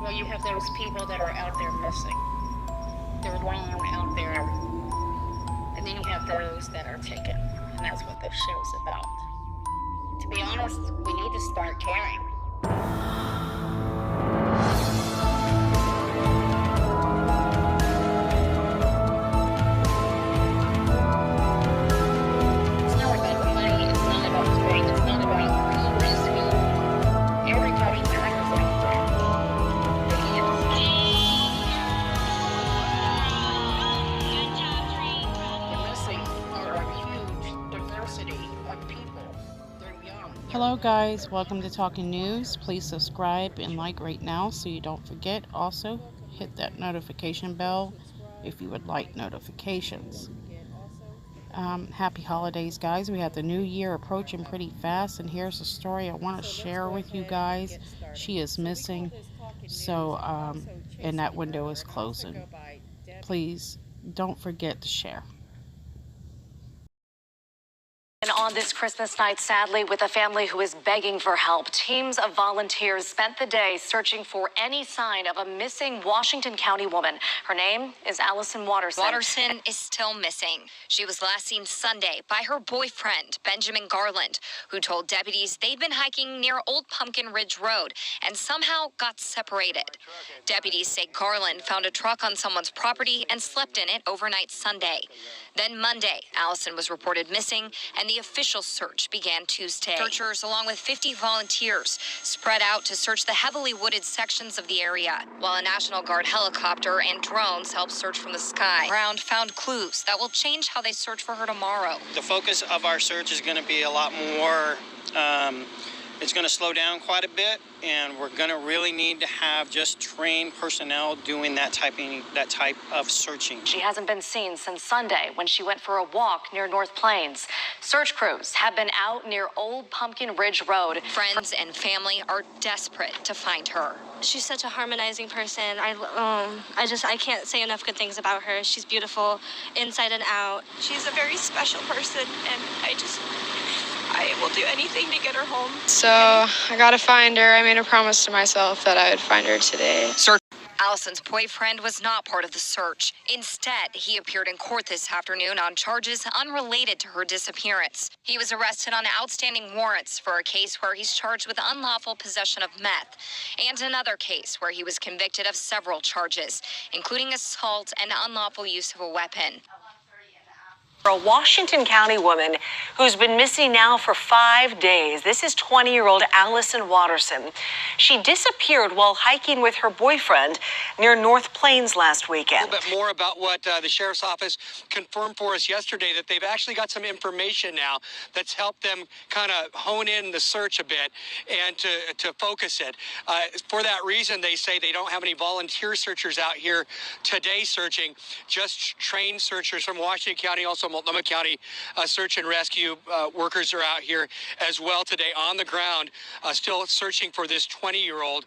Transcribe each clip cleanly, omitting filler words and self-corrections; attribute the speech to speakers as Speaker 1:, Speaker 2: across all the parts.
Speaker 1: Well, you have those people that are out there missing. They're alone out there. And then you have those that are taken. And that's what this show's about. To be honest, we need to start caring. It's not about the money. It's not about the fame. It's not about who is who. Everybody matters out there. The missing are a huge diversity of people. They're young.
Speaker 2: Hello guys, welcome to Talking News. Please subscribe and like right now so you don't forget. Also, hit that notification bell if you would like notifications. Happy holidays guys. We have the new year approaching pretty fast, and here's a story I want to share with you guys. She is missing, so and that window is closing. Please don't forget to share.
Speaker 3: And on this Christmas night, sadly, with a family who is begging for help, teams of volunteers spent the day searching for any sign of a missing Washington County woman. Her name is Allyson Watterson.
Speaker 4: Watterson is still missing. She was last seen Sunday by her boyfriend, Benjamin Garland, who told deputies they'd been hiking near Old Pumpkin Ridge Road and somehow got separated. Deputies say Garland found a truck on someone's property and slept in it overnight Sunday. Then Monday, Allyson was reported missing, and the official search began Tuesday. Searchers, along with 50 volunteers, spread out to search the heavily wooded sections of the area, while a National Guard helicopter and drones helped search from the sky. Ground found clues that will change how they search for her tomorrow.
Speaker 5: The focus of our search is going to be a lot more, it's going to slow down quite a bit, and we're going to really need to have just trained personnel doing that type of searching.
Speaker 3: She hasn't been seen since Sunday when she went for a walk near North Plains. Search crews have been out near Old Pumpkin Ridge Road.
Speaker 4: Friends and family are desperate to find her.
Speaker 6: She's such a harmonizing person. I can't say enough good things about her. She's beautiful inside and out. She's a very special person, and I will do anything to get her home.
Speaker 7: So I gotta find her. I made a promise to myself that I would find her today.
Speaker 4: Allison's boyfriend was not part of the search. Instead, he appeared in court this afternoon on charges unrelated to her disappearance. He was arrested on outstanding warrants for a case where he's charged with unlawful possession of meth, and another case where he was convicted of several charges, including assault and unlawful use of a weapon.
Speaker 8: A Washington County woman who's been missing now for 5 days. This is 20-year-old Allyson Watterson. She disappeared while hiking with her boyfriend near North Plains last weekend.
Speaker 9: A little bit more about what the sheriff's office confirmed for us yesterday, that they've actually got some information now that's helped them kind of hone in the search a bit and to focus it. For that reason, they say they don't have any volunteer searchers out here today searching, just trained searchers from Washington County, also Multnomah County search and rescue workers are out here as well today on the ground, still searching for this 20-year-old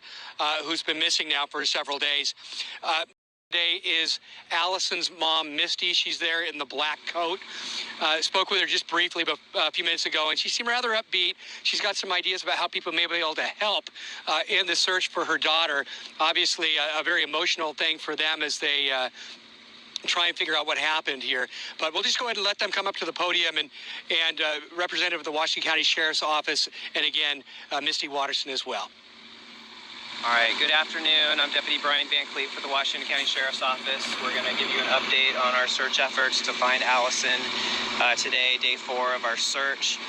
Speaker 9: who's been missing now for several days. Today is Allison's mom, Misty. She's there in the black coat. Spoke with her just briefly a few minutes ago, and she seemed rather upbeat. She's got some ideas about how people may be able to help in the search for her daughter. Obviously, a very emotional thing for them as they try and figure out what happened here. But we'll just go ahead and let them come up to the podium, and representative of the Washington County Sheriff's Office, and again, Misty Watterson as well.
Speaker 10: All right, good afternoon. I'm Deputy Brian Van Cleef for the Washington County Sheriff's Office. We're going to give you an update on our search efforts to find Allyson today, day 4 of our search.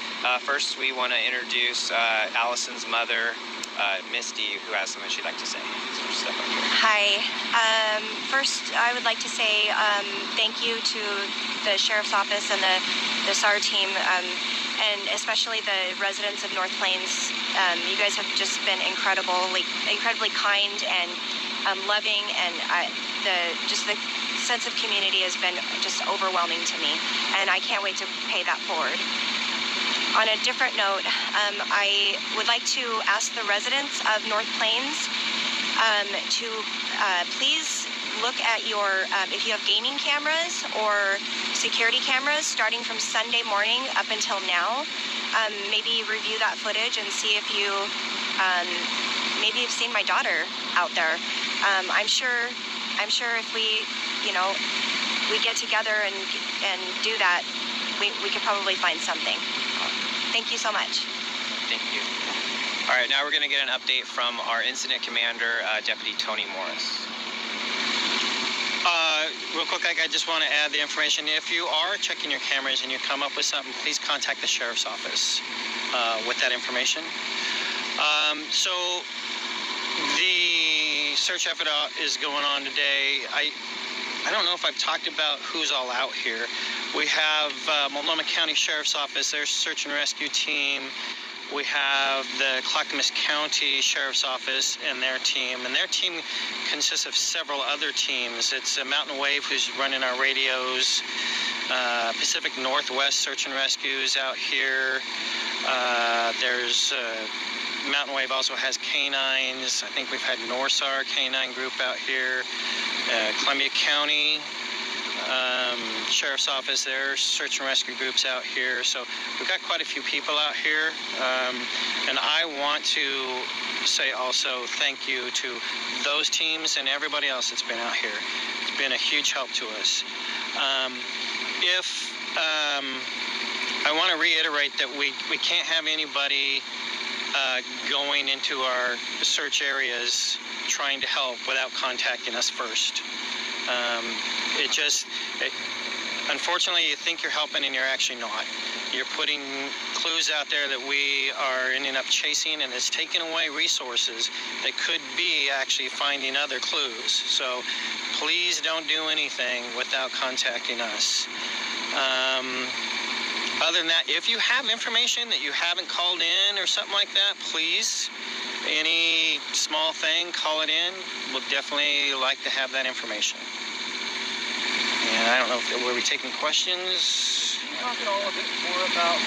Speaker 10: First, we want to introduce Allison's mother, Misty, who has something she'd like to say. So step up here.
Speaker 6: Hi. First, I would like to say thank you to the Sheriff's Office and the SAR team, and especially the residents of North Plains. You guys have just been incredibly kind and loving, and the sense of community has been just overwhelming to me, and I can't wait to pay that forward. On a different note, I would like to ask the residents of North Plains to please look at your, if you have gaming cameras or security cameras starting from Sunday morning up until now, maybe review that footage and see if you, maybe you've seen my daughter out there. I'm sure if we, we get together and do that, we could probably find something. Thank you so much.
Speaker 10: Thank you. All right, now we're going to get an update from our incident commander, Deputy Tony Morris.
Speaker 5: Real quick, I just want to add the information. If you are checking your cameras and you come up with something, please contact the sheriff's office with that information. So the search effort is going on today. I don't know if I've talked about who's all out here. We have Multnomah County Sheriff's Office, their search and rescue team. We have the Clackamas County Sheriff's Office and their team consists of several other teams. It's Mountain Wave who's running our radios, Pacific Northwest Search and Rescues out here. There's Mountain Wave also has canines. I think we've had Norsar canine group out here. Columbia County Sheriff's Office, their search and rescue groups out here. So we've got quite a few people out here. And I want to say also thank you to those teams and everybody else that's been out here. It's been a huge help to us. I want to reiterate that we can't have anybody going into our search areas trying to help without contacting us first. Unfortunately, you think you're helping and you're actually not. You're putting clues out there that we are ending up chasing, and it's taking away resources that could be actually finding other clues. So please don't do anything without contacting us. Other than that, if you have information that you haven't called in or something like that, please, any small thing, call it in. We'll definitely like to have that information. And I don't know, were we taking questions?
Speaker 11: Can you talk at all a bit more about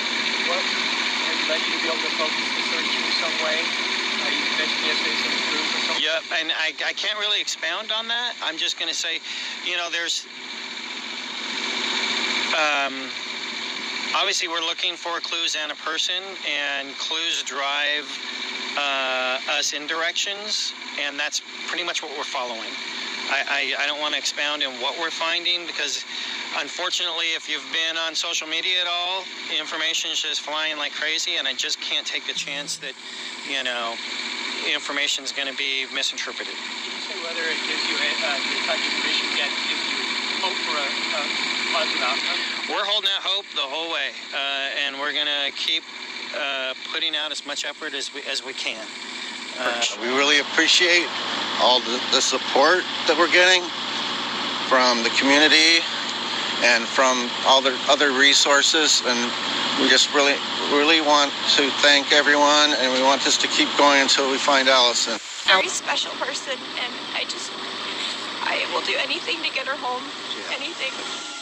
Speaker 11: what has led you to be able to focus the search in some way? You mentioned yesterday some clues or something.
Speaker 5: Yep, and I can't really expound on that. I'm just going to say, there's... obviously, we're looking for clues and a person, and clues drive us in directions, and that's pretty much what we're following. I don't want to expound in what we're finding because, unfortunately, if you've been on social media at all, information is just flying like crazy, and I just can't take the chance that, information is going to be misinterpreted.
Speaker 11: Can you say whether it gives you the type of information you get gives you hope for a positive outcome?
Speaker 5: We're holding out hope the whole way, and we're going to keep putting out as much effort as we can.
Speaker 12: We really appreciate all the support that we're getting from the community and from all the other resources, and we just really want to thank everyone, and we want this to keep going until we find Allyson.
Speaker 7: Very special person, and I will do anything to get her home. Anything.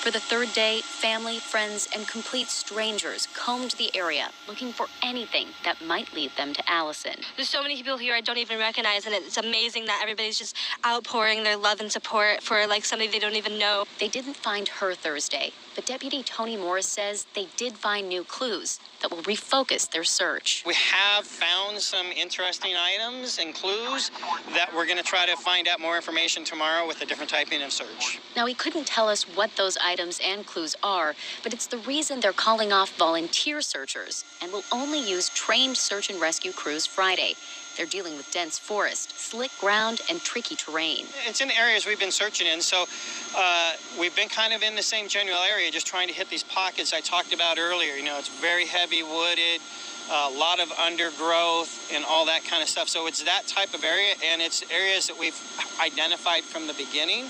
Speaker 3: For the third day, family, friends, and complete strangers combed the area looking for anything that might lead them to Allyson.
Speaker 13: There's so many people here I don't even recognize, and it's amazing that everybody's just outpouring their love and support for somebody they don't even know.
Speaker 3: They didn't find her Thursday, but Deputy Tony Morris says they did find new clues that will refocus their search.
Speaker 5: We have found some interesting items and clues that we're going to try to find out more information tomorrow with a different typing of search.
Speaker 3: Now, he couldn't tell us what those items and clues are, but it's the reason they're calling off volunteer searchers and will only use trained search and rescue crews Friday. They're dealing with dense forest, slick ground, and tricky terrain.
Speaker 5: It's in areas we've been searching in, so we've been kind of in the same general area, just trying to hit these pockets I talked about earlier. It's very heavy wooded, a lot of undergrowth and all that kind of stuff. So it's that type of area, and it's areas that we've identified from the beginning.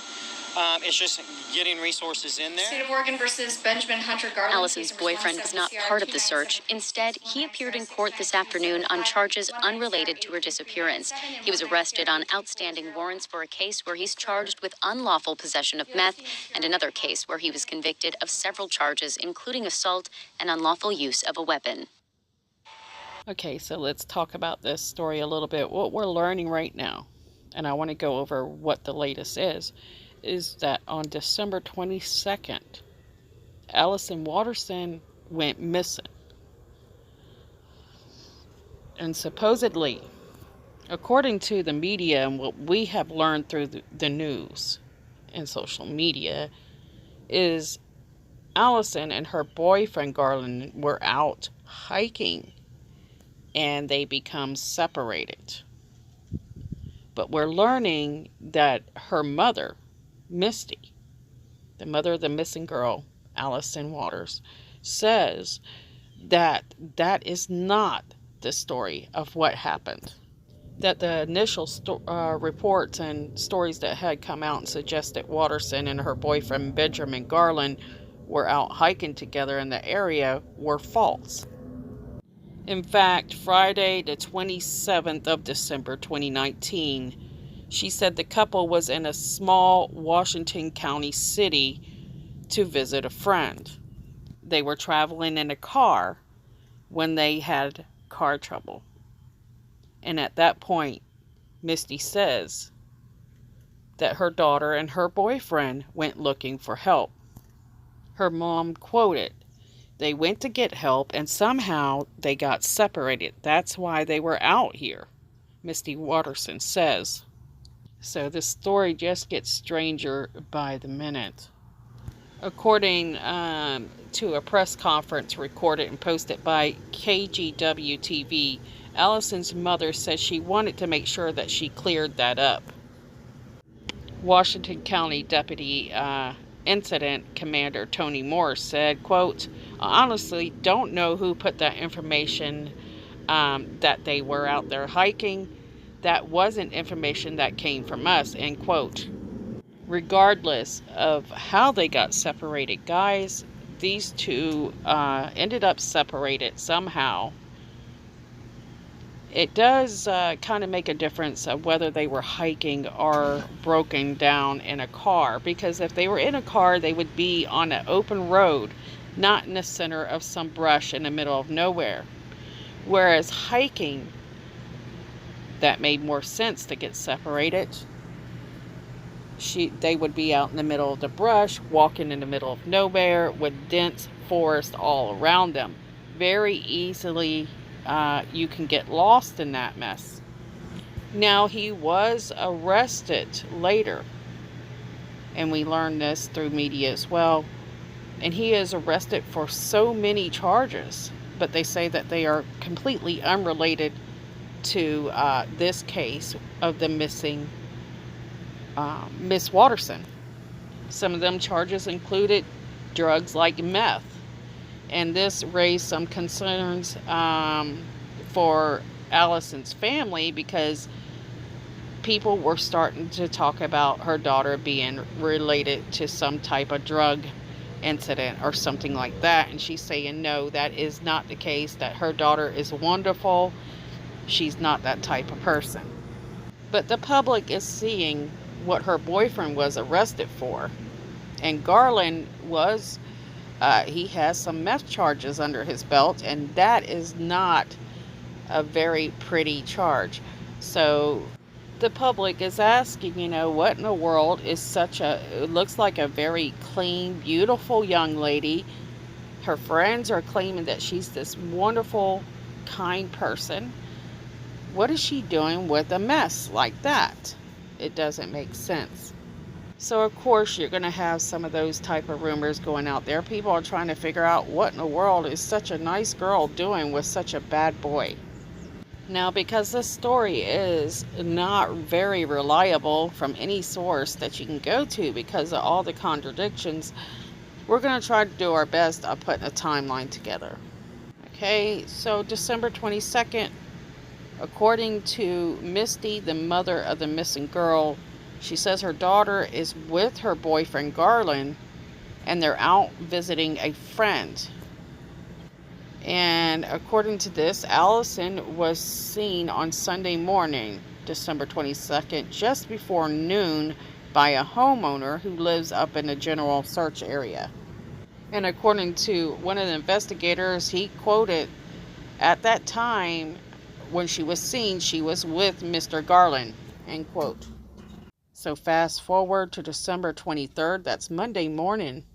Speaker 5: It's just getting resources in there.
Speaker 14: State of Oregon versus Benjamin Hunter Garland.
Speaker 3: Allison's boyfriend was not part of the search. Instead, he appeared in court this afternoon on charges unrelated to her disappearance. He was arrested on outstanding warrants for a case where he's charged with unlawful possession of meth and another case where he was convicted of several charges, including assault and unlawful use of a weapon.
Speaker 2: Okay, so let's talk about this story a little bit. What we're learning right now, and I want to go over what the latest is that on December 22nd, Allyson Watterson went missing. And supposedly, According to the media and what we have learned through the news and social media, is Allyson and her boyfriend Garland were out hiking and they become separated. But we're learning that her mother, Misty, the mother of the missing girl, Allyson Waters, says that that is not the story of what happened. That the initial reports and stories that had come out and suggested Watterson and her boyfriend Benjamin Garland were out hiking together in the area were false. In fact, Friday the 27th of December 2019, she said the couple was in a small Washington County city to visit a friend. They were traveling in a car when they had car trouble. And at that point, Misty says that her daughter and her boyfriend went looking for help. Her mom quoted, "They went to get help and somehow they got separated. That's why they were out here," Misty Watterson says. So this story just gets stranger by the minute. According to a press conference recorded and posted by KGW TV, Allyson's mother says she wanted to make sure that she cleared that up. Washington County Deputy Incident Commander Tony Morris said, quote, "I honestly don't know who put that information that they were out there hiking. That wasn't information that came from us," end quote. Regardless of how they got separated, guys, these two ended up separated somehow. It does kind of make a difference of whether they were hiking or broken down in a car, because if they were in a car, they would be on an open road, not in the center of some brush in the middle of nowhere. Whereas hiking, that made more sense to get separated. They would be out in the middle of the brush, walking in the middle of nowhere with dense forest all around them. Very easily you can get lost in that mess. Now, he was arrested later, and we learned this through media as well, and he is arrested for so many charges, but they say that they are completely unrelated to this case of the missing Miss Watterson. Some of them charges included drugs like meth, and this raised some concerns for Allyson's family, because people were starting to talk about her daughter being related to some type of drug incident or something like that, and she's saying no, that is not the case, that her daughter is wonderful, she's not that type of person. But the public is seeing what her boyfriend was arrested for, and Garland was he has some meth charges under his belt, and that is not a very pretty charge. So the public is asking, what in the world is it looks like a very clean, beautiful young lady. Her friends are claiming that she's this wonderful, kind person. What is she doing with a mess like that? It doesn't make sense. So of course you're going to have some of those type of rumors going out there. People are trying to figure out what in the world is such a nice girl doing with such a bad boy. Now, because this story is not very reliable from any source that you can go to because of all the contradictions, we're going to try to do our best at putting a timeline together. Okay, so December 22nd, according to Misty, the mother of the missing girl, she says her daughter is with her boyfriend Garland, and they're out visiting a friend. And according to this, Allyson was seen on Sunday morning, December 22nd, just before noon, by a homeowner who lives up in the general search area. And according to one of the investigators, he quoted, "At that time, when she was seen, she was with Mr. Garland," end quote. So fast forward to December 23rd, that's Monday morning.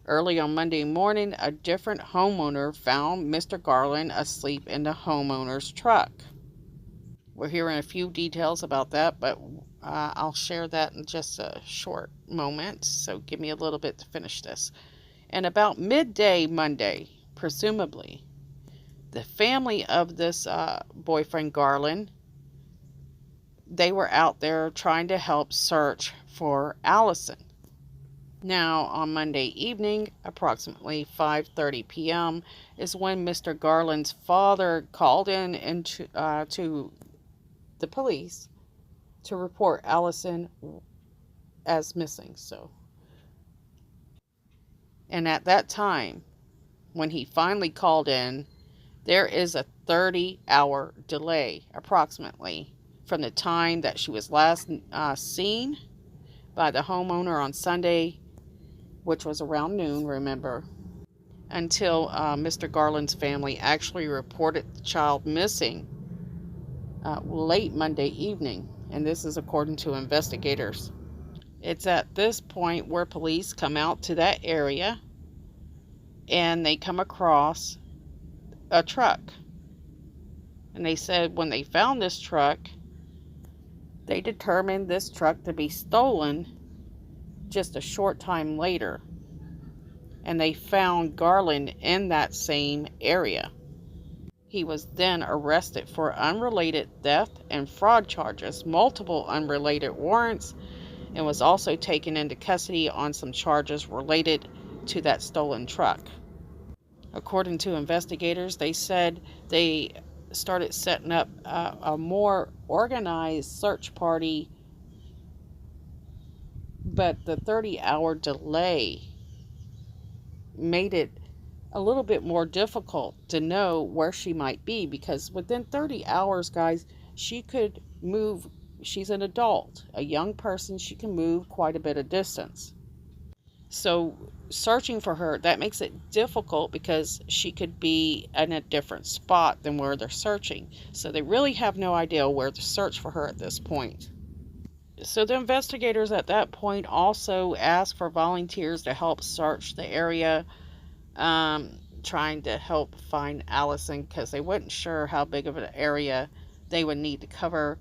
Speaker 2: Early on Monday morning, a different homeowner found Mr. Garland asleep in the homeowner's truck. We're hearing a few details about that, but I'll share that in just a short moment. So give me a little bit to finish this. And about midday Monday, presumably, the family of this boyfriend, Garland, they were out there trying to help search for Allyson. Now, on Monday evening, approximately 5:30 p.m., is when Mr. Garland's father called in to the police to report Allyson as missing. And at that time, when he finally called in, there is a 30-hour delay, approximately, from the time that she was last seen by the homeowner on Sunday, which was around noon, remember, until Mr. Garland's family actually reported the child missing late Monday evening. And this is according to investigators. It's at this point where police come out to that area and they come across a truck. And they said when they found this truck, they determined this truck to be stolen just a short time later. And they found Garland in that same area. He was then arrested for unrelated theft and fraud charges, multiple unrelated warrants, and was also taken into custody on some charges related to that stolen truck. According to investigators, they said they started setting up a more organized search party, but the 30-hour delay made it a little bit more difficult to know where she might be, because within 30 hours, guys, she could move. She's an adult, a young person. She can move quite a bit of distance. So searching for her, that makes it difficult because she could be in a different spot than where they're searching. So they really have no idea where to search for her at this point. So the investigators at that point also asked for volunteers to help search the area, trying to help find Allyson, because they weren't sure how big of an area they would need to cover.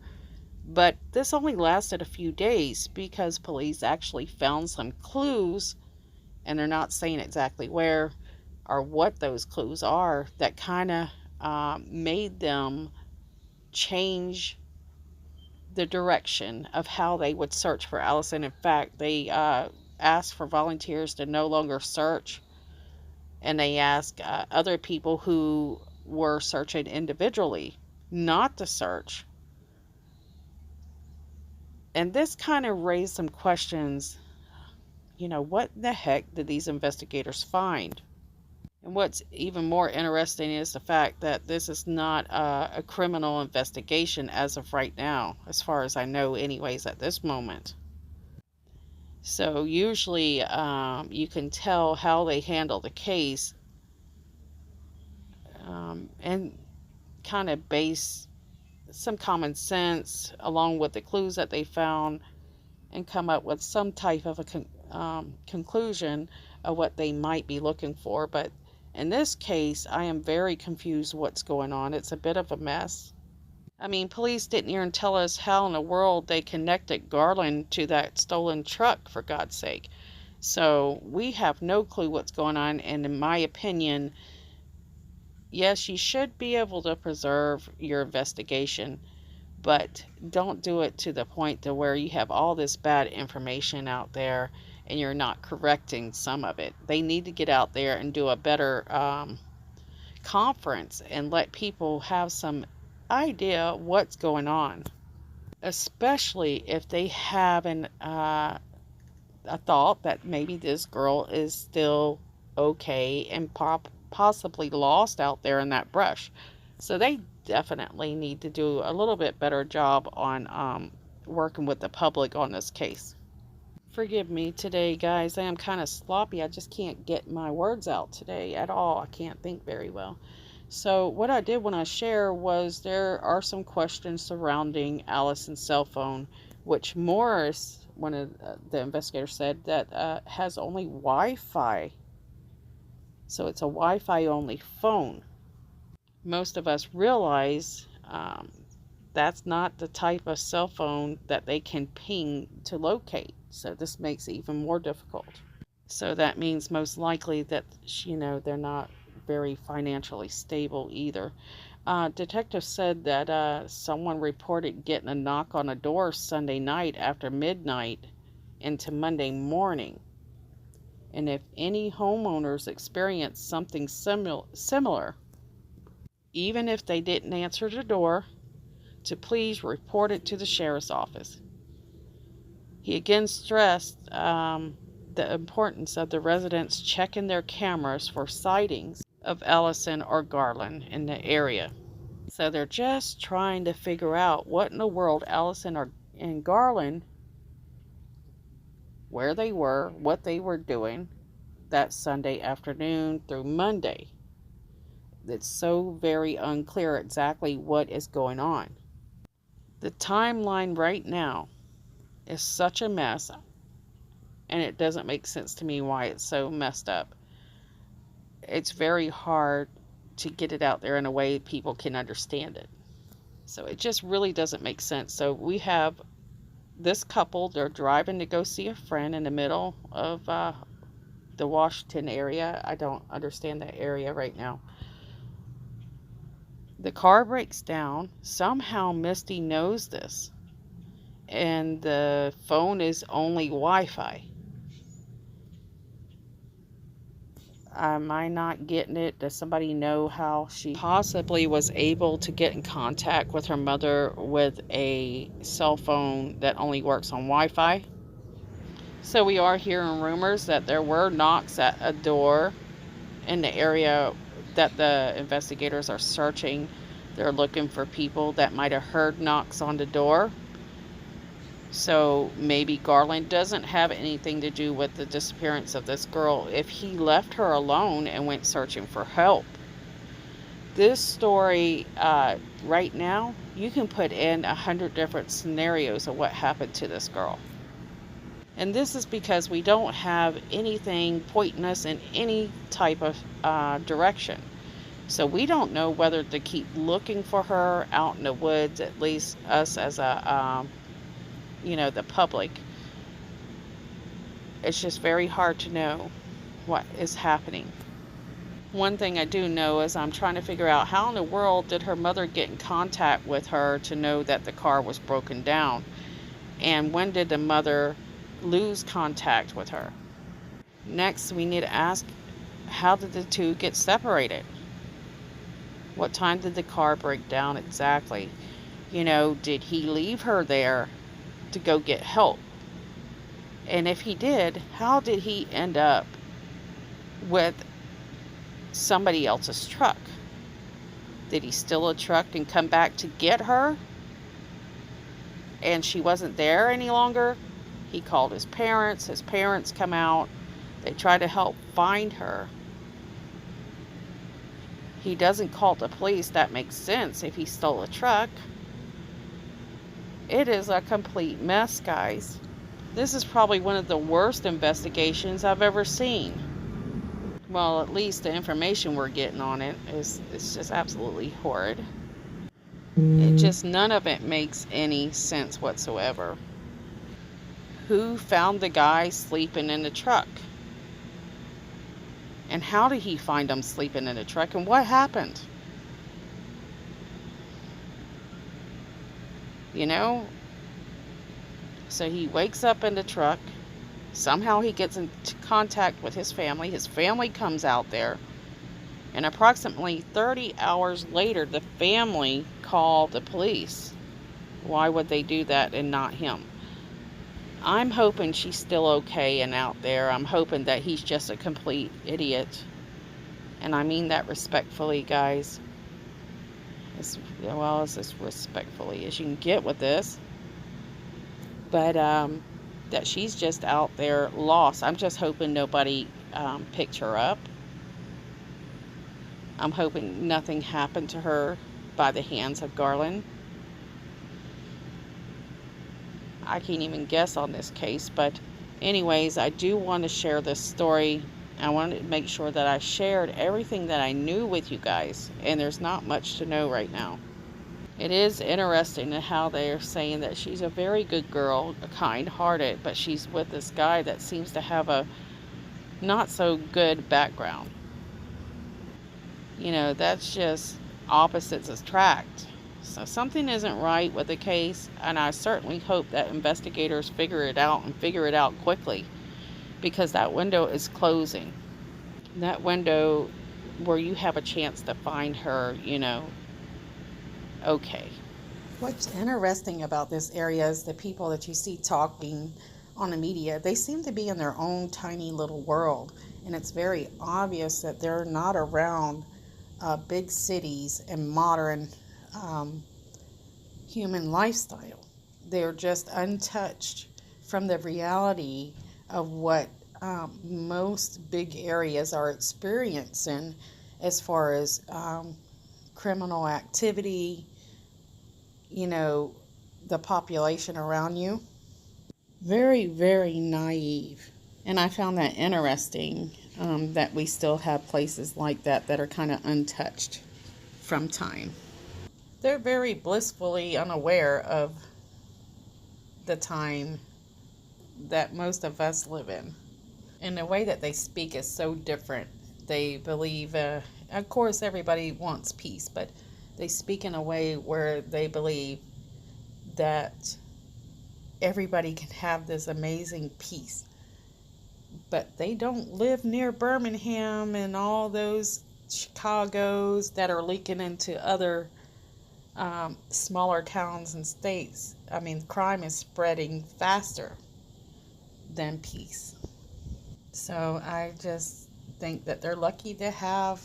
Speaker 2: But this only lasted a few days because police actually found some clues, and they're not saying exactly where or what those clues are, that kind of made them change the direction of how they would search for Allyson. In fact, they asked for volunteers to no longer search, and they asked other people who were searching individually not to search. And this kind of raised some questions. What the heck did these investigators find? And what's even more interesting is the fact that this is not a criminal investigation as of right now, as far as I know anyways at this moment. So usually you can tell how they handle the case and kind of base some common sense along with the clues that they found and come up with some type of a conclusion of what they might be looking for. But in this case, I am very confused what's going on. It's a bit of a mess. I mean, police didn't even tell us how in the world they connected Garland to that stolen truck, for God's sake. So we have no clue what's going on, and in my opinion, yes, you should be able to preserve your investigation, but don't do it to the point to where you have all this bad information out there and you're not correcting some of it. They need to get out there and do a better conference and let people have some idea what's going on, especially if they have a thought that maybe this girl is still okay and possibly lost out there in that brush. So they definitely need to do a little bit better job on working with the public on this case. Forgive me today, guys. I am kind of sloppy. I just can't get my words out today at all. I can't think very well. So what I did when I share was there are some questions surrounding Allyson's cell phone, which Morris, one of the investigators, said that has only Wi-Fi. So it's a Wi-Fi only phone. Most of us realize that's not the type of cell phone that they can ping to locate. So this makes it even more difficult. So that means most likely that, they're not very financially stable either. Detectives said that someone reported getting a knock on a door Sunday night after midnight into Monday morning. And if any homeowners experienced something similar, even if they didn't answer the door, to please report it to the sheriff's office. He again stressed the importance of the residents checking their cameras for sightings of Allyson or Garland in the area. So they're just trying to figure out what in the world Allyson and Garland, where they were, what they were doing that Sunday afternoon through Monday. It's so very unclear exactly what is going on. The timeline right now is such a mess, and it doesn't make sense to me why it's so messed up. It's very hard to get it out there in a way people can understand it. So it just really doesn't make sense. So we have this couple, they're driving to go see a friend in the middle of the Washington area. I don't understand that area right now. The car breaks down. Somehow Misty knows this. And the phone is only Wi-Fi. Am I not getting it? Does somebody know how she possibly was able to get in contact with her mother with a cell phone that only works on Wi-Fi? So we are hearing rumors that there were knocks at a door in the area that the investigators are searching. They're looking for people that might have heard knocks on the door. So maybe Garland doesn't have anything to do with the disappearance of this girl if he left her alone and went searching for help. This story, right now, you can put in 100 different scenarios of what happened to this girl. And this is because we don't have anything pointing us in any type of direction. So we don't know whether to keep looking for her out in the woods, at least us as the public. It's just very hard to know what is happening. One thing I do know is I'm trying to figure out how in the world did her mother get in contact with her to know that the car was broken down? And when did the mother lose contact with her? Next, we need to ask, how did the two get separated? What time did the car break down exactly? Did he leave her there to go get help? And if he did, how did he end up with somebody else's truck? Did he steal a truck and come back to get her? And she wasn't there any longer? He called his parents come out. They try to help find her. He doesn't call the police. That makes sense if he stole a truck. It is a complete mess, guys. This is probably one of the worst investigations I've ever seen. Well, at least the information we're getting on it is just absolutely horrid. None of it makes any sense whatsoever. Who found the guy sleeping in the truck? And how did he find him sleeping in the truck? And what happened? So he wakes up in the truck. Somehow he gets into contact with his family. His family comes out there. And approximately 30 hours later, the family called the police. Why would they do that and not him? I'm hoping she's still okay and out there. I'm hoping that he's just a complete idiot. And I mean that respectfully, guys. As respectfully as you can get with this. But that she's just out there lost. I'm just hoping nobody picked her up. I'm hoping nothing happened to her by the hands of Garland. I can't even guess on this case, but anyways, I do want to share this story. I wanted to make sure that I shared everything that I knew with you guys, and there's not much to know right now. It is interesting how they are saying that she's a very good girl, kind-hearted, but she's with this guy that seems to have a not so good background. You know, that's just opposites attract. So something isn't right with the case, and I certainly hope that investigators figure it out and figure it out quickly, because that window is closing. That window where you have a chance to find her, okay. What's interesting about this area is the people that you see talking on the media, they seem to be in their own tiny little world, and it's very obvious that they're not around big cities and modern human lifestyle. They're just untouched from the reality of what most big areas are experiencing as far as criminal activity, the population around you. Very, very naive. And I found that interesting, that we still have places like that that are kind of untouched from time. They're very blissfully unaware of the time that most of us live in. And the way that they speak is so different. They believe, of course, everybody wants peace, but they speak in a way where they believe that everybody can have this amazing peace. But they don't live near Birmingham and all those Chicagos that are leaking into other smaller towns and states. I mean, crime is spreading faster than peace. So I just think that they're lucky to have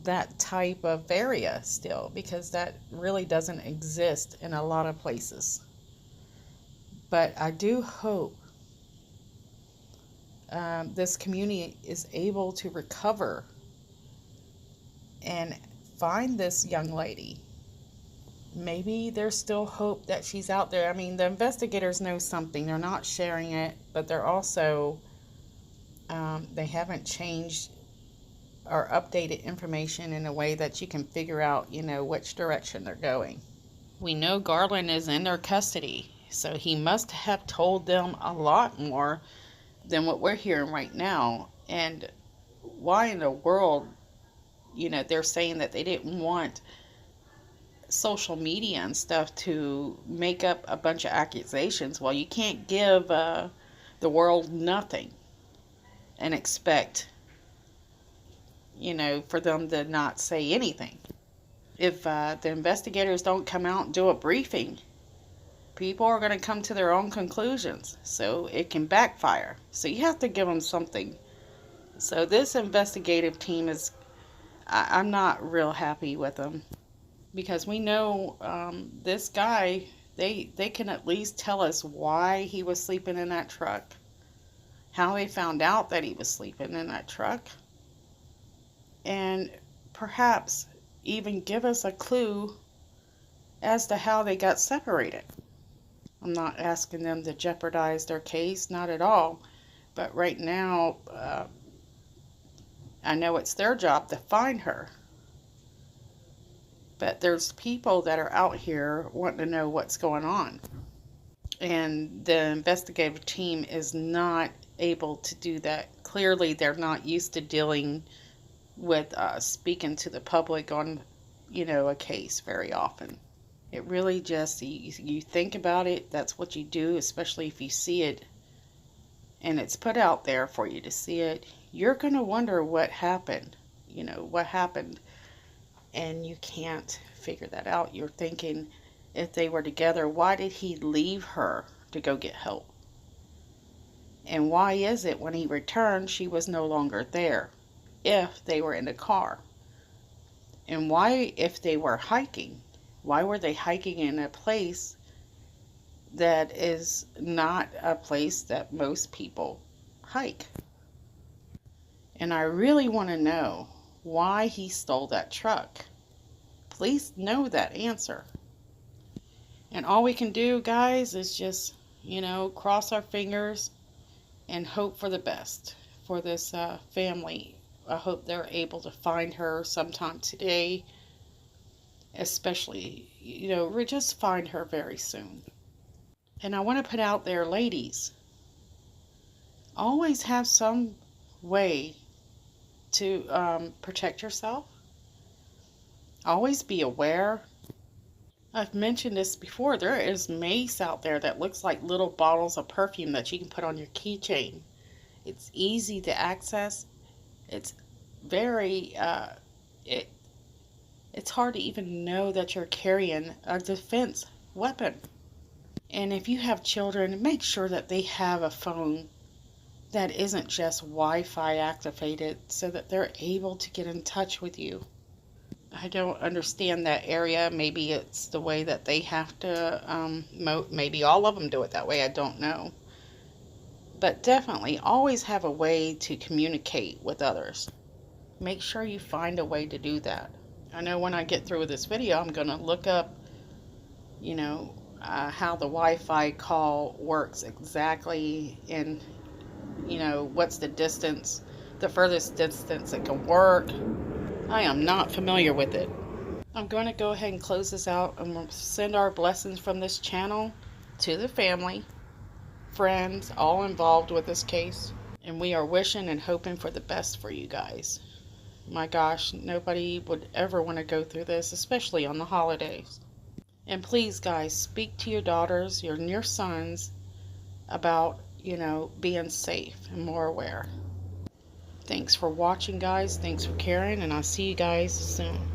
Speaker 2: that type of area still, because that really doesn't exist in a lot of places. But I do hope this community is able to recover and find this young lady. Maybe there's still hope that she's out there. I mean, the investigators know something. They're not sharing it, but they're also, they haven't changed or updated information in a way that you can figure out, which direction they're going. We know Garland is in their custody, so he must have told them a lot more than what we're hearing right now. And why in the world, they're saying that they didn't want social media and stuff to make up a bunch of accusations. Well, you can't give the world nothing and expect, for them to not say anything. If the investigators don't come out and do a briefing, people are going to come to their own conclusions, so it can backfire. So you have to give them something. So this investigative team is, I'm not real happy with them, because we know this guy, they can at least tell us why he was sleeping in that truck, how they found out that he was sleeping in that truck, and perhaps even give us a clue as to how they got separated. I'm not asking them to jeopardize their case, not at all. But right now, I know it's their job to find her. But there's people that are out here wanting to know what's going on. And the investigative team is not able to do that. Clearly, they're not used to dealing with speaking to the public on, a case very often. It really just, you think about it, that's what you do, especially if you see it and it's put out there for you to see it. You're going to wonder what happened, what happened, and you can't figure that out. You're thinking, if they were together, why did he leave her to go get help? And why is it when he returned, she was no longer there, if they were in the car? And why, if they were hiking, why were they hiking in a place that is not a place that most people hike? And I really want to know why he stole that truck. Please know that answer. And all we can do, guys, is just, cross our fingers and hope for the best for this family. I hope they're able to find her sometime today. especially, just find her very soon. And I want to put out there, ladies, always have some way to protect yourself. Always be aware. I've mentioned this before. There is mace out there that looks like little bottles of perfume that you can put on your keychain. It's easy to access. It's very, it's hard to even know that you're carrying a defense weapon. And if you have children, make sure that they have a phone that isn't just Wi-Fi activated so that they're able to get in touch with you. I don't understand that area. Maybe it's the way that they have to, maybe all of them do it that way. I don't know. But definitely always have a way to communicate with others. Make sure you find a way to do that. I know when I get through with this video, I'm going to look up, how the Wi-Fi call works exactly, and, what's the distance, the furthest distance it can work. I am not familiar with it. I'm going to go ahead and close this out and we'll send our blessings from this channel to the family, friends, all involved with this case. And we are wishing and hoping for the best for you guys. My gosh, nobody would ever want to go through this, especially on the holidays. And please, guys, speak to your daughters, your sons about, being safe and more aware. Thanks for watching, guys. Thanks for caring, and I'll see you guys soon.